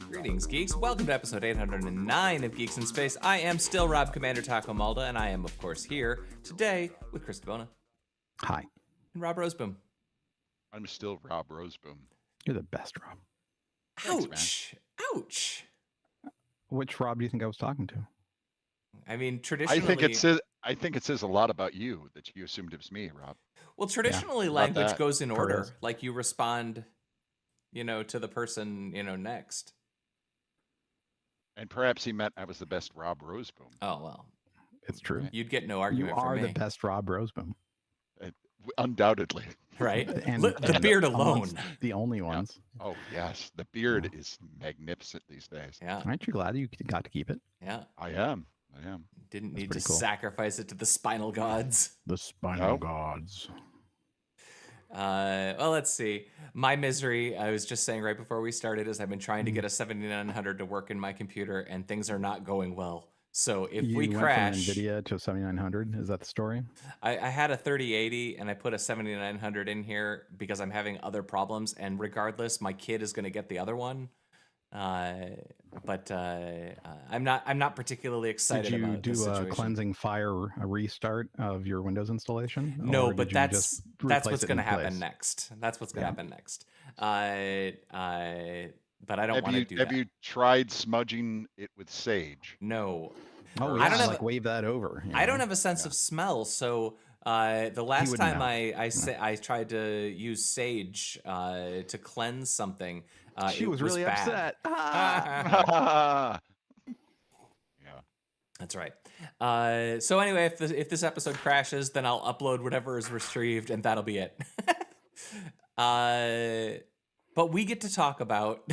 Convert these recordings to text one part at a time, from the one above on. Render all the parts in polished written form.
Greetings, geeks. Welcome to episode 809 of Geeks in Space. I am still Rob Commander Taco Malda, and I am, of course, here today with Chris DeBona. Hi. And Rob Roseboom. I'm still Rob Roseboom. You're the best, Rob. Ouch. Thanks, Ouch. Which Rob do you think I was talking to? I mean, traditionally... I think it says a lot about you that you assumed it was me, Rob. Well, traditionally, Yeah. language goes in order. Correct. Like, you respond, to the person, next. And perhaps he meant I was the best Rob Roseboom. Oh, well. It's true. You'd get no You argument from are me. the best Rob Roseboom. Undoubtedly. Right? And The beard alone. amongst the only ones. Oh, yes. The beard is magnificent these days. Yeah. Aren't you glad you got to keep it? Yeah. I am. Didn't That's need to pretty cool. sacrifice it to the spinal gods. The spinal No. gods. Well, let's see. My misery, I was just saying right before we started, is I've been trying to get a 7900 to work in my computer, and things are not going well. So if You we went crash, from NVIDIA to a 7900. Is that the story? I had a 3080 and I put a 7900 in here because I'm having other problems, and regardless, my kid is going to get the other one. But I'm not particularly excited Did you about this do a situation. cleansing fire restart of your Windows installation? No, Or but did you that's just replace what's it going to in happen place? next. That's what's going to Yeah. happen next. But I don't want to do Have that. you tried smudging it with sage? No. Oh, I yeah, don't have like wave that over. you I don't know? have a sense of smell, so the last wouldn't time know. I tried to use sage to cleanse something, She it was really bad. upset. Yeah. That's right. So anyway, if this episode crashes, then I'll upload whatever is retrieved, and that'll be it. But we get to talk about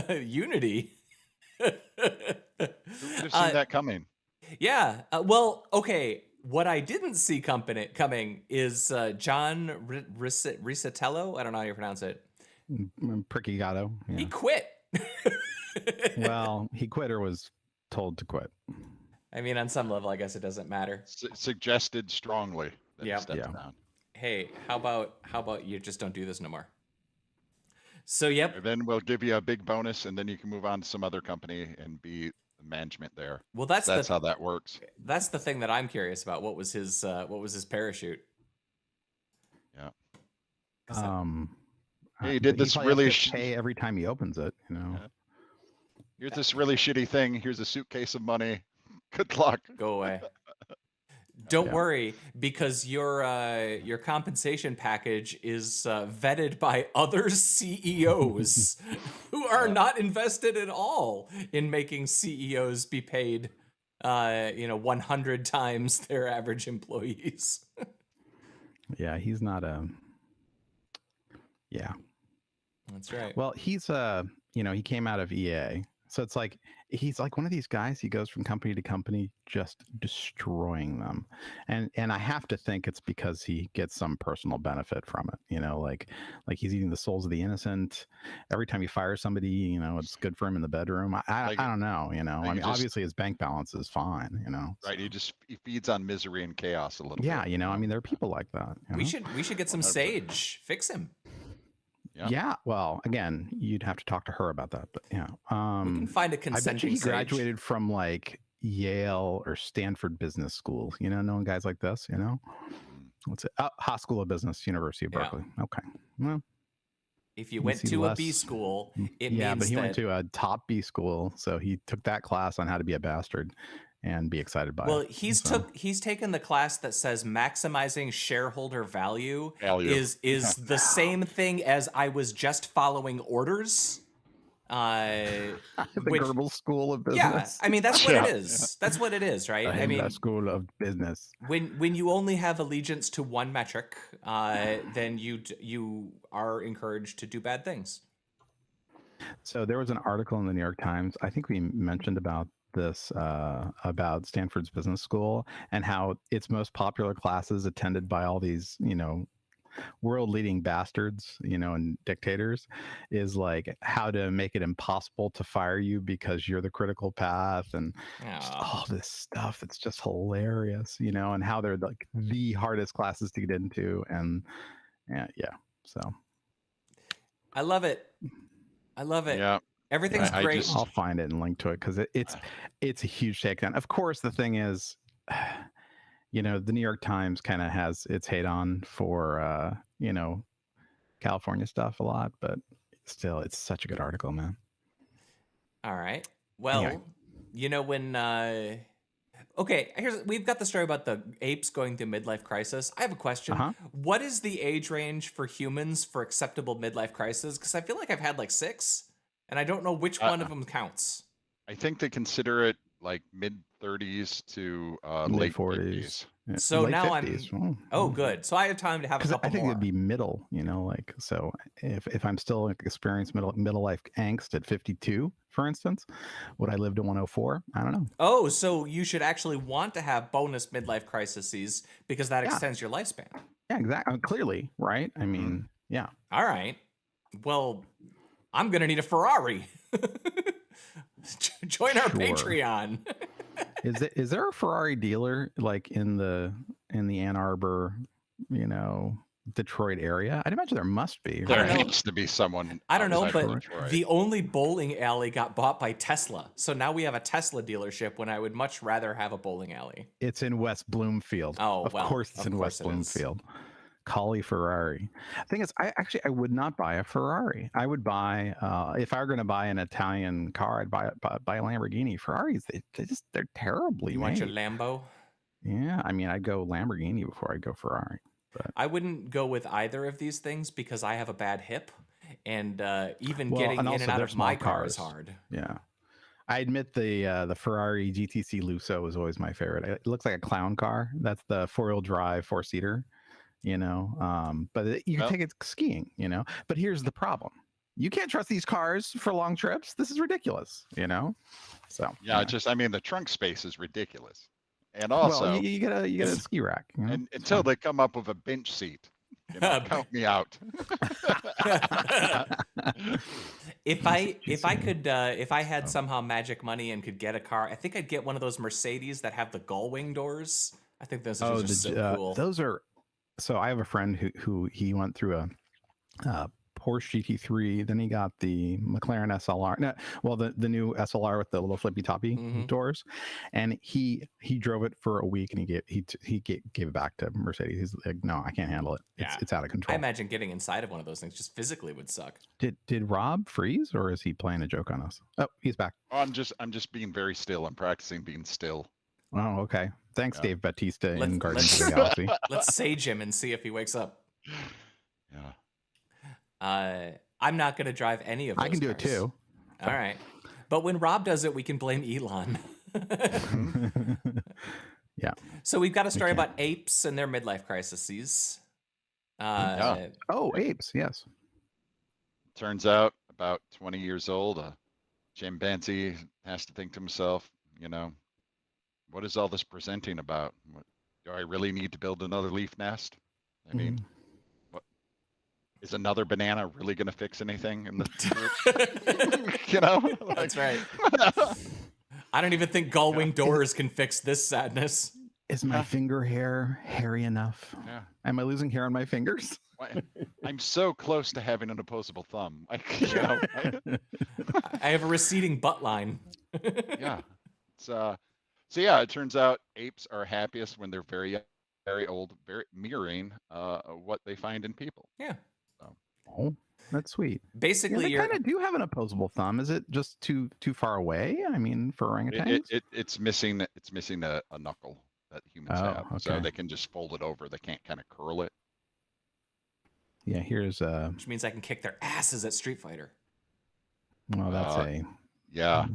Unity. Who would have seen that coming? Yeah. Well, okay. What I didn't see coming is John Riccitiello. I don't know how you pronounce it. Pricky Gatto. Yeah. He quit. Well, he quit or was told to quit. I mean, on some level, I guess it doesn't matter. Suggested strongly that Yeah. he steps Yeah. down. Hey, how about you just don't do this no more? So, yep. And then we'll give you a big bonus, and then you can move on to some other company and be the management there. Well, that's how that works. That's the thing that I'm curious about. What was his parachute? Yeah. He did this really pay every time he opens it. Yeah. Here's this really shitty thing. Here's a suitcase of money. Good luck. Go away. Don't Yeah. worry, because your compensation package is vetted by other CEOs who are not invested at all in making CEOs be paid 100 times their average employees. Yeah, he's not a. Yeah. That's right. Well, he's he came out of EA, so it's like he's like one of these guys. He goes from company to company, just destroying them, and I have to think it's because he gets some personal benefit from it. Like he's eating the souls of the innocent. Every time he fires somebody, it's good for him in the bedroom. I don't know. I mean, obviously his bank balance is fine. Right. He feeds on misery and chaos a little Yeah, bit. I mean, there are people like that. We should get some 100%. sage. Fix him. Yeah. Well, again, you'd have to talk to her about that, but yeah. We can find a I bet you consenting he sage. graduated from like Yale or Stanford business school. Knowing guys like this. What's it? Haas School of Business, University of Yeah. Berkeley. Okay. Well, If you You went see to a less- B school, it yeah, means but he that went to a top B school, so he took that class on how to be a bastard and be excited by well, it. he's taken the class that says maximizing shareholder value Value. is the same thing as I was just following orders. the which- Goebbels School of Yeah, Business. I mean that's what Yeah. it is. That's what it is, right? I mean, the School of Business. when you only have allegiance to one metric, then you are encouraged to do bad things. So there was an article in the New York Times. I think we mentioned about this about Stanford's business school and how its most popular classes attended by all these world leading bastards, and dictators, is like how to make it impossible to fire you because you're the critical path, and just all this stuff. It's just hilarious, and how they're like the hardest classes to get into, and yeah. So I love it. I love it. Yeah. Everything's I great. just- I'll find it and link to it because it's a huge takedown. Of course, the thing is, the New York Times kind of has its hate on for California stuff a lot, but still, it's such a good article, man. All right. Well, Anyway. When okay, we've got the story about the apes going through midlife crisis. I have a question. Uh-huh. What is the age range for humans for acceptable midlife crisis? Because I feel like I've had like 6, and I don't know which one of them counts. I think they consider it like mid 30s to late 40s. 50s. Yeah, So late now 50s. Oh, good. So I have time to have a couple I think more. it'd be middle, so if I'm still experiencing middle life angst at 52, for instance, would I live to 104? I don't know. Oh, so you should actually want to have bonus midlife crises because that extends your lifespan. Yeah, exactly. Clearly, right? I mean, yeah. All right. Well, I'm going to need a Ferrari. Join our Patreon. Is there a Ferrari dealer like in the Ann Arbor, Detroit area? I'd imagine there must be. There right? needs to be someone. I don't know, outside but of Detroit. the only bowling alley got bought by Tesla. So now we have a Tesla dealership when I would much rather have a bowling alley. It's in West Bloomfield. Oh, of well, course it's of in course West it is. Bloomfield. Collie Ferrari. The thing is, I would not buy a Ferrari. I would buy if I were going to buy an Italian car, I'd buy a Lamborghini. Ferraris, they're terribly You made. want your Lambo? Yeah, I mean, I'd go Lamborghini before I'd go Ferrari. But I wouldn't go with either of these things because I have a bad hip, and even Well, getting and in also and out they're of my small car is cars. hard. yeah, I admit the Ferrari GTC Lusso is always my favorite. It looks like a clown car. That's the 4-wheel drive 4-seater. But you can take it skiing. But here's the problem: you can't trust these cars for long trips. This is ridiculous. So Yeah, I mean, the trunk space is ridiculous. And also, well, you get a ski rack. and until they come up with a bench seat, count me out. If I had somehow magic money and could get a car, I think I'd get one of those Mercedes that have the gull wing doors. I think those are just so cool. Those are. So I have a friend who he went through a Porsche GT3, then he got the McLaren SLR. No, well, the new SLR with the little flippy toppy doors, and he drove it for a week, and he gave it back to Mercedes. He's like, no, I can't handle it. It's out of control. I imagine getting inside of one of those things just physically would suck. Did Rob freeze, or is he playing a joke on us? Oh, he's back. Oh, I'm just being very still. I'm practicing being still. Oh, okay. Thanks, Dave Bautista in Guardians let's- of the Galaxy. Let's sage him and see if he wakes up. Yeah. I'm not going to drive any of those I can do cars. it too. All right. But when Rob does it, we can blame Elon. Yeah. So we've got a story about apes and their midlife crises. Oh, apes. Yes. Turns out, about 20 years old, a chimpanzee has to think to himself, what is all this presenting about? Do I really need to build another leaf nest? I mean, what is another banana really going to fix anything in the group? That's right. I don't even think gull wing doors can fix this sadness. Is my finger hair hairy enough? Yeah. Am I losing hair on my fingers? I'm so close to having an opposable thumb. I have a receding butt line. Yeah. So yeah, it turns out apes are happiest when they're very, very old, very mirroring what they find in people. Yeah. So. Oh, that's sweet. Basically, they kind of do have an opposable thumb. Is it just too far away? I mean, for orangutans, It's missing a knuckle that humans have, so okay. they can just fold it over. They can't kind of curl it. Yeah, here's which means I can kick their asses at Street Fighter. Well, that's yeah.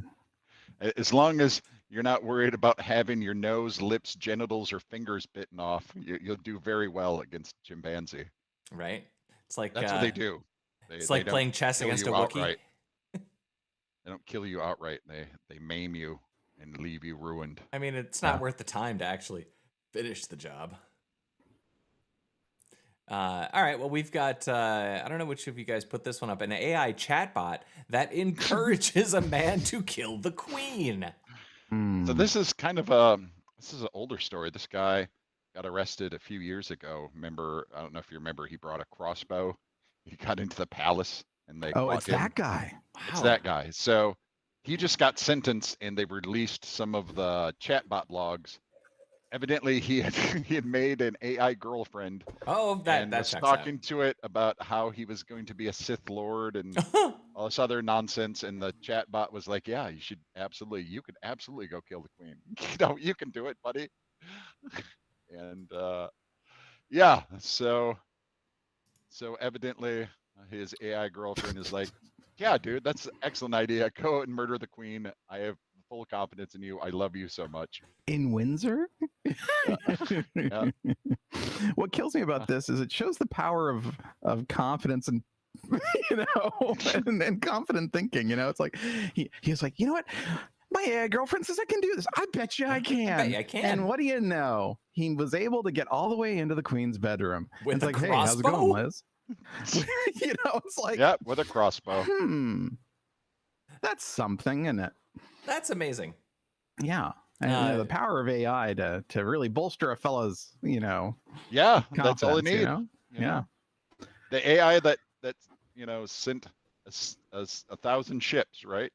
As long as you're not worried about having your nose, lips, genitals, or fingers bitten off, you'll do very well against chimpanzee. Right? It's like that's what they do. It's like playing chess against a Wookiee. Outright. They don't kill you outright. They maim you and leave you ruined. I mean, it's not worth the time to actually finish the job. All right. Well, we've got, I don't know which of you guys put this one up, an AI chatbot that encourages a man to kill the queen. So this is kind of this is an older story. This guy got arrested a few years ago. Remember, I don't know if you remember, he brought a crossbow. He got into the palace and they Oh, caught it's him. that guy. It's Wow. that guy. So he just got sentenced and they released some of the chatbot logs. Evidently he had he had made an AI girlfriend Oh, and that was checks talking to it about how he was going to be a Sith Lord and out. all this other nonsense. And the chatbot was like, yeah, you could absolutely go kill the queen. You can do it, buddy. And yeah, so evidently his AI girlfriend is like, yeah, dude, that's an excellent idea. Go and murder the queen. I have full confidence in you. I love you so much. In Windsor? Yeah. What kills me about this is it shows the power of confidence and and confident thinking. It's like he was like, you know what? My girlfriend says I can do this. I bet you I can. I bet you I can. And what do you know? He was able to get all the way into the queen's bedroom. With It's a like, hey, how's it going, crossbow? Liz? It's like, Yeah, with a crossbow. That's something, isn't it? That's amazing. Yeah. And the power of AI to really bolster a fella's, Yeah, that's all they confidence, need. Yeah. know? The AI that sent a 1,000 ships, right?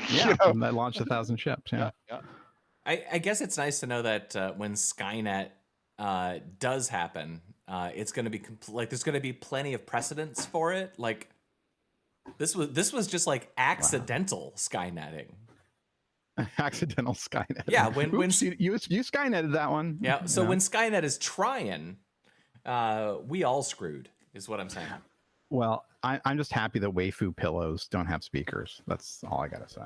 Yeah. That launched 1,000 ships. Yeah. Yeah. I guess it's nice to know that when Skynet does happen, it's going to be there's going to be plenty of precedents for it. Like this was just like accidental Skynetting. Accidental Skynet. Yeah, when you Skyneted that one. Yeah, so when Skynet is trying, we all screwed, is what I'm saying. Well, I'm just happy that Waifu pillows don't have speakers. That's all I gotta say.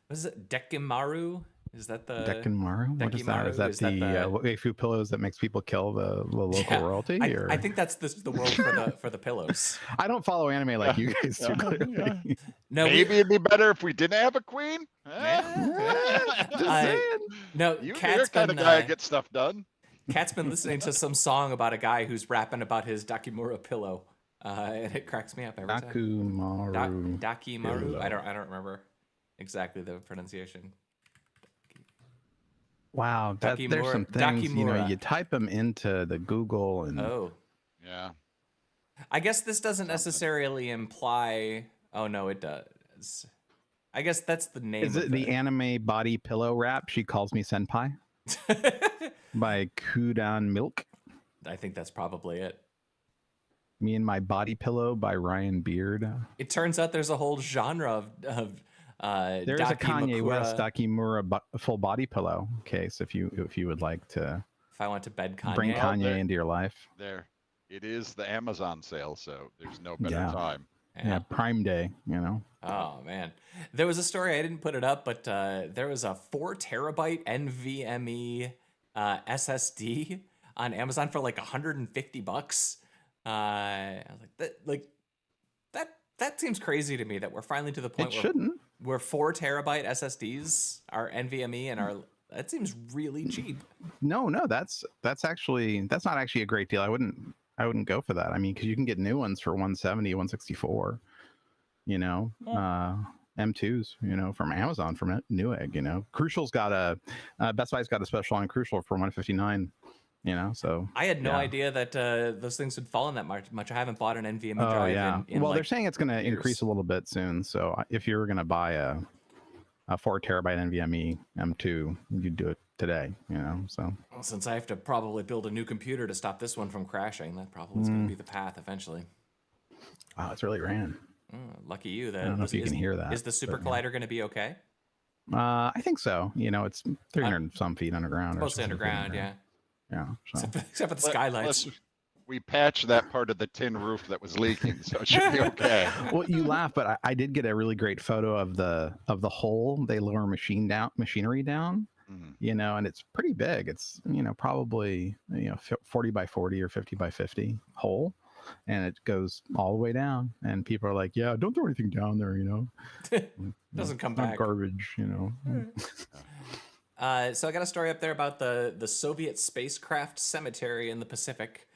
What is it? Dekimaru? Is that the Dekimaru? What is that? Is that the Waifu pillows that makes people kill the local royalty? I think that's the world for the pillows. I don't follow anime like you guys do. Clearly. No, maybe it'd be better if we didn't have a queen. Just saying. No, You're Cat's kind been of guy to get stuff done. Cat's been listening to some song about a guy who's rapping about his Dakimura pillow, and it cracks me up every time. Dakimaru. I don't remember exactly the pronunciation. Wow, there's some things you type them into the Google and Yeah. I guess this doesn't necessarily imply. Oh no, it does. I guess that's the name. Is it the anime body pillow rap? She calls me senpai by Kudan Milk. I think that's probably it. Me and My Body Pillow by Ryan Beard. It turns out there's a whole genre of there's a Kanye West Dakimura full body pillow case if you would like to. If I want to bed Kanye, bring Kanye into your life. There, it is the Amazon sale, so there's no better time. Yeah, Prime Day, Oh man, there was a story, I didn't put it up, but there was a 4 terabyte NVMe SSD on Amazon for like $150. I was like, that seems crazy to me that we're finally to the point where 4 terabyte SSDs are NVMe and that seems really cheap. No, that's not actually a great deal. I wouldn't go for that. I mean, because you can get new ones for 170, 164. M2s, from Amazon, from Newegg. Crucial's got Best Buy's got a special on Crucial for 159. So I had no idea that those things would fall in that much. I haven't bought an NVMe drive. Well, they're saying it's going to increase a little bit soon. So if you were going to buy a 4 terabyte NVMe M2, you'd do it today. So well, since I have to probably build a new computer to stop this one from crashing, that probably is going to be the path eventually. Wow, it's really ran. Lucky you. I don't know if you can hear that. Is the Super Collider going to be okay? I think so. It's 300 some feet underground. Mostly underground, yeah. Yeah. So. Except for the skylights. We patched that part of the tin roof that was leaking, so it should be okay. Well, you laugh, but I did get a really great photo of the hole they lower machinery down. And it's pretty big. It's probably 40 by 40 or 50 by 50 hole, and it goes all the way down. And people are like, "Yeah, don't throw anything down there," Doesn't come not back. Garbage, So I got a story up there about the Soviet spacecraft cemetery in the Pacific.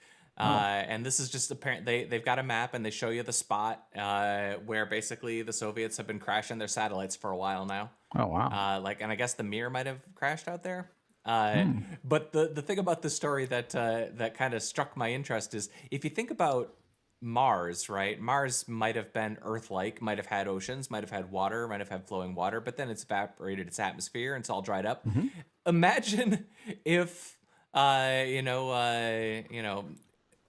And this is just apparent. They've got a map and they show you the spot where basically the Soviets have been crashing their satellites for a while now. Oh wow. And I guess the Mir might have crashed out there. Hmm. But the thing about this story that kind of struck my interest is if you think about Mars, right? Mars might have been Earth-like, might have had oceans, might have had water, might have had flowing water, but then it's evaporated its atmosphere and it's all dried up. Mhm. Imagine if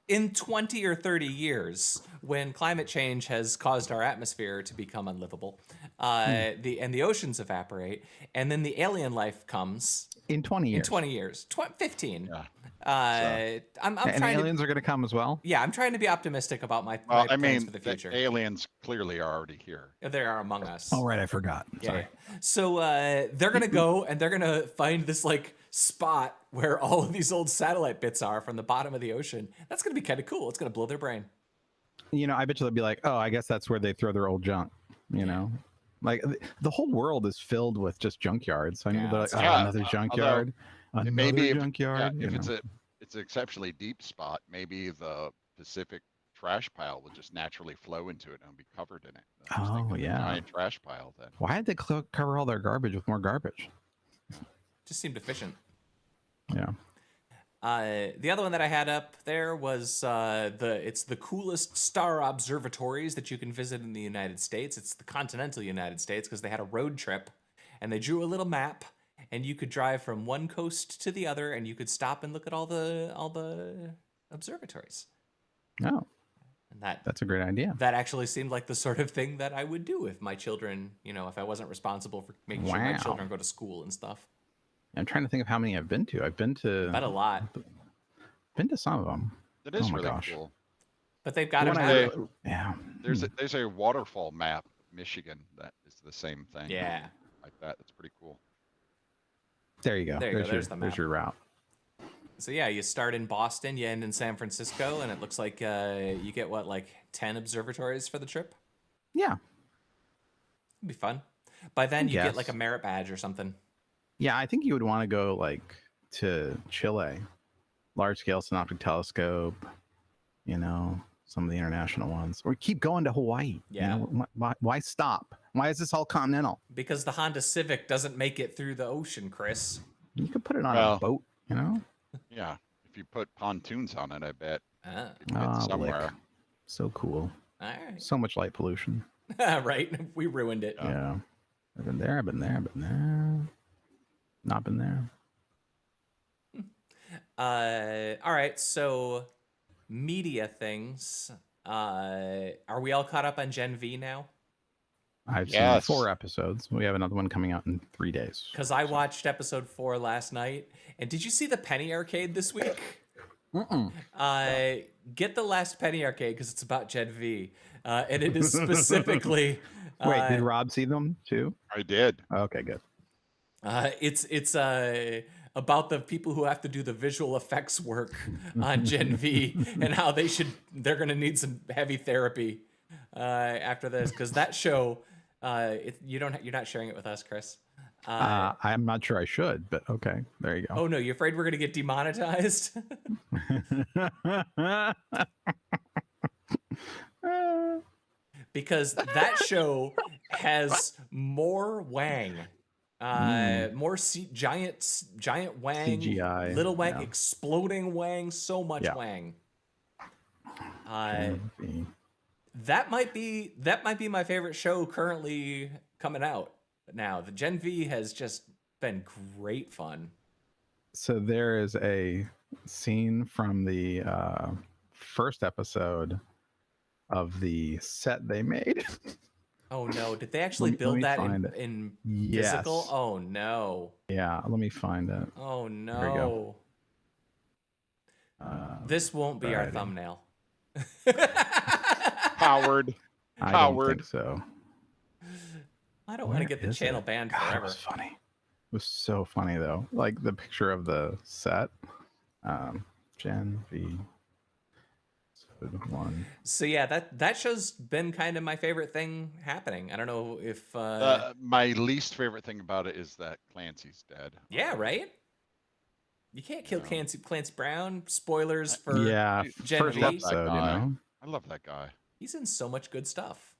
in 20 or 30 years, when climate change has caused our atmosphere to become unlivable, the oceans evaporate, and then the alien life comes In 20 years. in 20 years, 15. Yeah. I'm And trying aliens are going to come as well. I'm trying to be optimistic about my Well, I plans mean, for the future. aliens clearly are already here. They are among us. Oh right, I forgot. Yeah, Sorry. yeah. So they're gonna go and they're gonna find this like spot where all of these old satellite bits are from the bottom of the ocean. That's gonna be kind of cool. It's gonna blow their brain. I bet you they'll be like, oh, I guess that's where they throw their old junk. Like the whole world is filled with just junkyards. I mean, Yeah, they're like, that's oh, true. another junkyard, another Maybe if, junkyard. if it's an exceptionally deep spot, maybe the Pacific trash pile will just naturally flow into it and be covered in it. I'm just Oh, thinking of a yeah. giant trash pile then. Why did they cover all their garbage with more garbage? Just seemed efficient. Yeah. The other one that I had up there was it's the coolest star observatories that you can visit in the United States. It's the continental United States because they had a road trip and they drew a little map and you could drive from one coast to the other and you could stop and look at all the observatories. Oh, And that's a great idea. that actually seemed like the sort of thing that I would do if my children, if I wasn't responsible for making sure my Wow. children go to school and stuff. I'm trying to think of how many I've been to. I've been But a to lot. some of them. It is Oh my really gosh. cool. But they've got The a one map. Yeah. There's a waterfall map, Michigan, that is the same thing. Yeah. Like that. That's pretty cool. There you go. There you go. There's the there's map. your route. So yeah, you start in Boston, you end in San Francisco, and it looks like you get like 10 observatories for the trip. Yeah. It'd be fun. By then you get Yes. like a merit badge or something. Yeah, I think you would want to go like to Chile, large scale synoptic telescope, some of the international ones, or keep going to Hawaii. Yeah. Why stop? Why is this all continental? Because the Honda Civic doesn't make it through the ocean, Chris. You could put it on Well, a boat, Yeah. If you put pontoons on it, I bet Ah, it fits Ah, somewhere. lick. So cool. all right. So much light pollution. Right. We ruined it. Yeah. I've been there. I've been there. I've been there. Not been there. All right. So media things. Are we all caught up on Gen V now? I've Yes. seen 4 episodes. We have another one coming out in 3 days. Because I watched episode 4 last night. And did you see the Penny Arcade this week? Mm-mm. Get the last Penny Arcade because it's about Gen V. And it is specifically... Wait, did Rob see them too? I did. Okay, good. It's about the people who have to do the visual effects work on Gen V and how they're going to need some heavy therapy after this because that show you're not sharing it with us, Chris. I'm not sure I should, but okay, there you go. Oh no, you're afraid we're going to get demonetized? Because that show has more Wang. More giant Wang, CGI, little Wang, yeah. exploding Wang, so much Yeah. Wang. GenV. That might be my favorite show currently coming out now. The Gen V has just been great fun. So there is a scene from the first episode of the set they made. Oh no, did they actually Let build me that find it. in Yes. physical? Oh no. Yeah, let me find it. Oh we no. This won't be our alrighty. thumbnail. Howard. I don't Howard. think so. I don't want to Where get the is channel it? banned God, it forever. was funny. It was so funny though. Like the picture of the set. Gen V. Episode 1. So yeah, that show's been kind of my favorite thing happening. I don't know if My least favorite thing about it is that Clancy's dead. yeah, right? You can't You kill know. Clancy Brown. Spoilers for Yeah, Gen first V. episode, you know. I love that guy. He's in so much good stuff.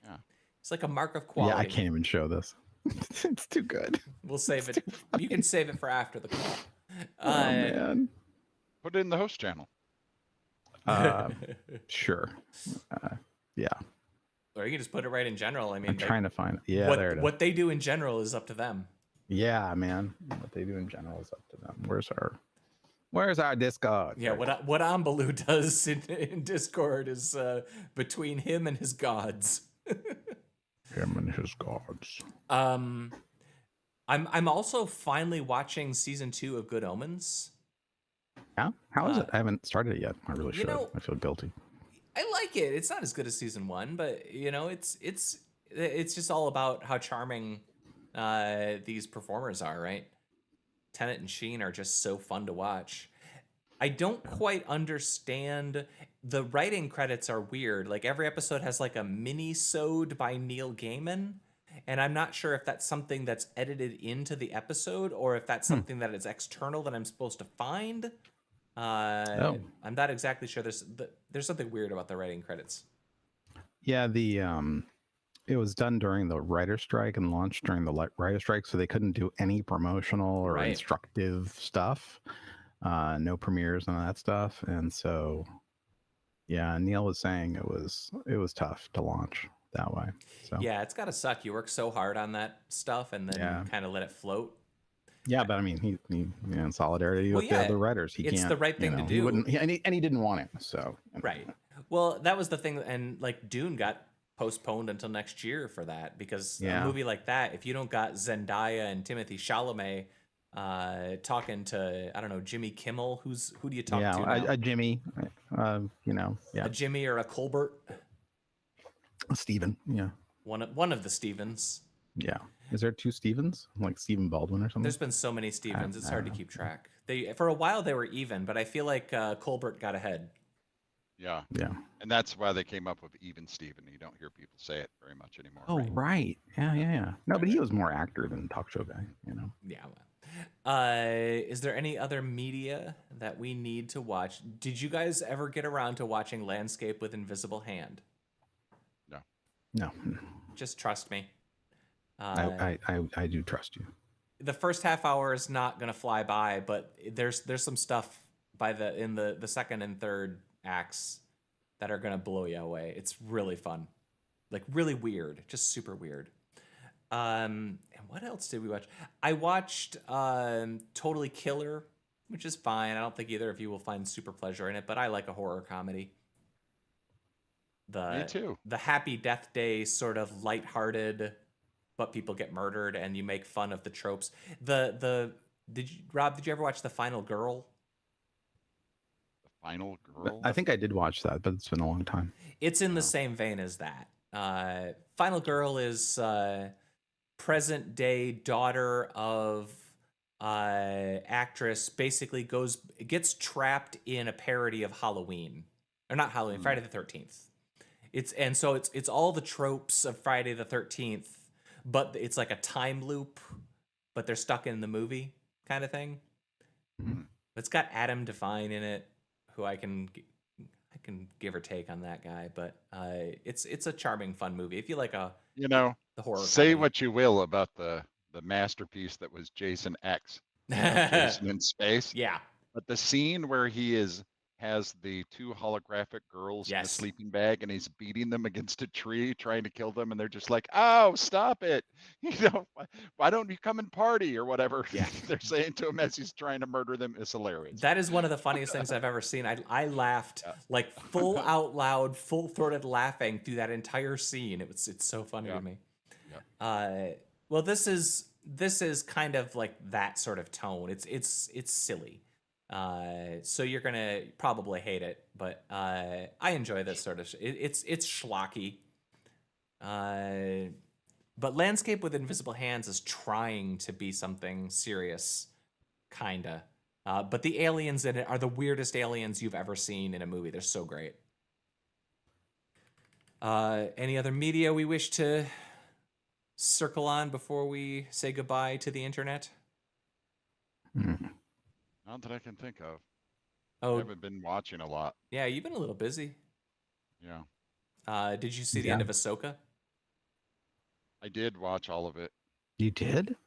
Yeah. It's like a mark of Yeah, quality. I can't even show this. It's too good. We'll save it. You can save it for after the call. Oh man. Put it in the host channel. Sure. Yeah. Or you can just put it right in general. I mean, I'm trying to find it. Yeah, there it is. What they do in general is up to them. Yeah, man. What they do in general is up to them. Where's our Discord? Yeah, what Ambaloo does in Discord is between him and his gods. Him and his gods. I'm also finally watching season 2 of Good Omens. Yeah? How is it? I haven't started it yet. I really should. know- I feel guilty. I like it. It's not as good as season 1, but you know, it's just all about how charming these performers are, right? Tennant and Sheen are just so fun to watch. I don't quite understand. The writing credits are weird. Like every episode has like a mini-sode by Neil Gaiman, and I'm not sure if that's something that's edited into the episode or if that's something that is external that I'm supposed to find. I'm not exactly sure. There's something weird about the writing credits. Yeah, it was done during the writer strike and launched during the writer strike, so they couldn't do any promotional or Right. instructive stuff. No premieres and all that stuff. And so yeah, Neil was saying it was tough to launch that way. So Yeah, it's gotta suck. You work so hard on that stuff and then kind of let it float. yeah, but I mean, he in solidarity Well, with yeah, the other writers, he it's can't. the right thing to He do. wouldn't, and he didn't want it. So Right. Well, that was the thing, and like Dune got postponed until next year for that because a movie like that, if you don't got Zendaya and Timothy Chalamet talking to, I don't know, Jimmy Kimmel, who do you talk to now? a Jimmy, A Jimmy or a Colbert, Steven, one of the Stevens. Yeah. Is there two Stevens? Like Stephen Baldwin or something? There's been so many Stevens, it's hard to keep track. For a while they were even, but I feel like Colbert got ahead. Yeah. Yeah. And that's why they came up with even Steven. You don't hear people say it very much anymore. Oh, right. Yeah. No, but he was more actor than talk show guy, Yeah. Is there any other media that we need to watch? Did you guys ever get around to watching Landscape with Invisible Hand? No. Just trust me. I do trust you. The first half hour is not gonna fly by, but there's some stuff in the second and third acts that are gonna blow you away. It's really fun, like really weird, just super weird. And what else did we watch? I watched Totally Killer, which is fine. I don't think either of you will find super pleasure in it, but I like a horror comedy. Me too. The Happy Death Day sort of lighthearted, but people get murdered and you make fun of the tropes. Rob, did you ever watch The Final Girl? The Final Girl? I think I did watch that, but it's been a long time. It's in the same vein as that. Final Girl is present day daughter of actress, basically gets trapped in a parody of Halloween. Or not Halloween, Friday the 13th. It's all the tropes of Friday the 13th, but it's like a time loop, but they're stuck in the movie kind of thing. Mhm. It's got Adam Devine in it, who I can give or take on that guy, but it's a charming, fun movie. If you like the horror say comedy. what you will about the masterpiece that was Jason X, Jason in space. Yeah. But the scene where he has the two holographic girls in a Yes. sleeping bag and he's beating them against a tree trying to kill them and they're just like, oh, stop it. Why don't you come and party or whatever Yeah. they're saying to him as he's trying to murder them. It's hilarious. That is one of the funniest things I've ever seen. I laughed like full out loud, full throated laughing through that entire scene. It's so funny to me. Yeah. Well, this is kind of like that sort of tone. It's silly. So you're gonna probably hate it, but I enjoy this sort of. It's schlocky. But Landscape with Invisible Hands is trying to be something serious, kinda. But the aliens in it are the weirdest aliens you've ever seen in a movie. They're so great. Any other media we wish to circle on before we say goodbye to the internet? Not that I can think of. I Oh, haven't been watching a lot. yeah, you've been a little busy. Yeah. Did you see the Yeah. end of Ahsoka? I did watch all of it. You did?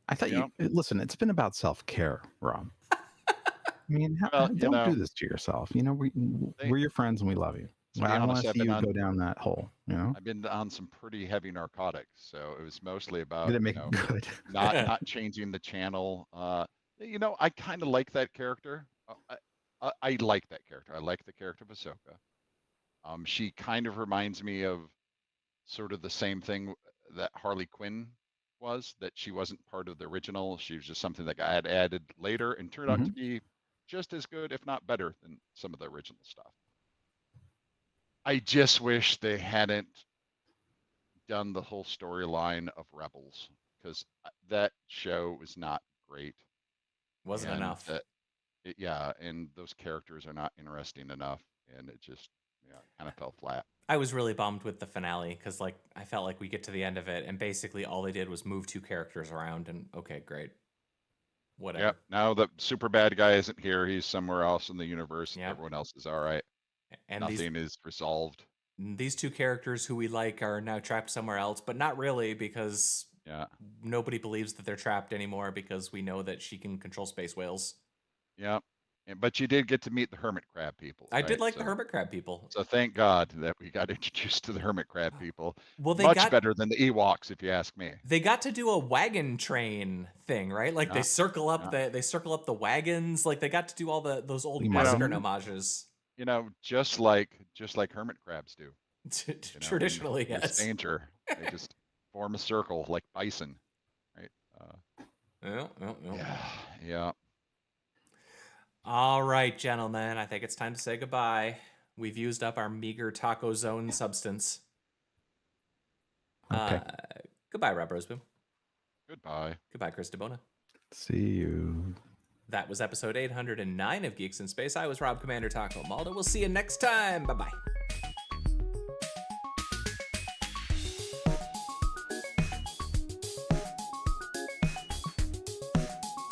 I thought Yep. you listen. It's been about self-care, Rob. I mean, Well, you don't know, do this to yourself. You know, we're your friends and we love you. to be I don't want honest, to I've see been you go on down that hole. You know, I've been on some pretty heavy narcotics, so it was mostly about, gonna make it good. not changing the channel. I kind of like that character. I like that character. I like the character of Ahsoka. She kind of reminds me of sort of the same thing that Harley Quinn was, that she wasn't part of the original. She was just something that got added later and turned out to be just as good, if not better, than some of the original stuff. I just wish they hadn't done the whole storyline of Rebels, because that show was not great. Wasn't And enough. yeah, and those characters are not interesting enough, and it just, yeah, kind of fell flat. I was really bummed with the finale because, like, I felt like we get to the end of it and basically all they did was move two characters around and okay, great, whatever. Yep. Now the super bad guy isn't here. He's somewhere else in the universe. Yep. Everyone else is all right. And Nothing is resolved. these two characters who we like are now trapped somewhere else, but not really, because Yeah. nobody believes that they're trapped anymore because we know that she can control space whales. Yep. But you did get to meet the hermit crab people. I did right? like the hermit crab people. So thank God that we got introduced to the hermit crab people. Well, Much better than the Ewoks, if you ask me. They got to do a wagon train thing, right? Like they Yeah. circle up Yeah. they circle up the wagons. Like they got to do all those old You Western know. homages. Just like hermit crabs do. Traditionally, in yes. danger, they just form a circle like bison, right? Yeah. All right, gentlemen. I think it's time to say goodbye. We've used up our meager taco zone substance. Okay. Goodbye, Rob Roseboom. Goodbye. Goodbye, Chris DeBona. See you. That was episode 809 of Geeks in Space. I was Rob Commander Taco Malta. We'll see you next time. Bye-bye.